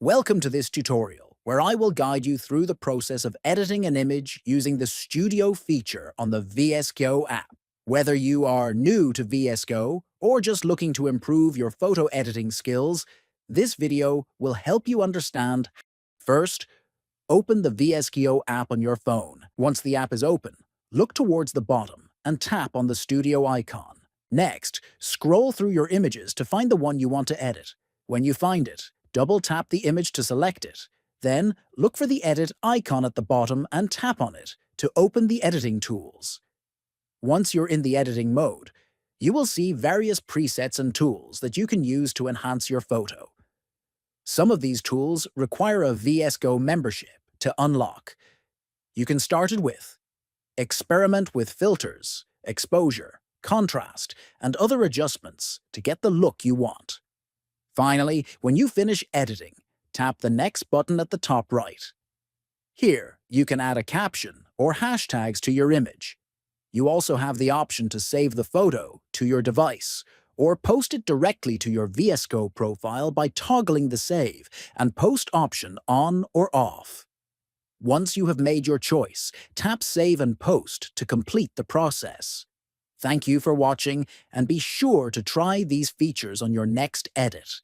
Welcome to this tutorial, where I will guide you through the process of editing an image using the Studio feature on the VSCO app. Whether you are new to VSCO or just looking to improve your photo editing skills, this video will help you understand. First, open the VSCO app on your phone. Once the app is open, look towards the bottom and tap on the Studio icon. Next, scroll through your images to find the one you want to edit. When you find it, double-tap the image to select it. Then, look for the Edit icon at the bottom and tap on it to open the editing tools. Once you're in the editing mode, you will see various presets and tools that you can use to enhance your photo. Some of these tools require a VSCO membership to unlock. You can start it with experiment with filters, exposure, contrast, and other adjustments to get the look you want. Finally, when you finish editing, tap the Next button at the top right. Here, you can add a caption or hashtags to your image. You also have the option to save the photo to your device or post it directly to your VSCO profile by toggling the Save and Post option on or off. Once you have made your choice, tap Save and Post to complete the process. Thank you for watching, and be sure to try these features on your next edit.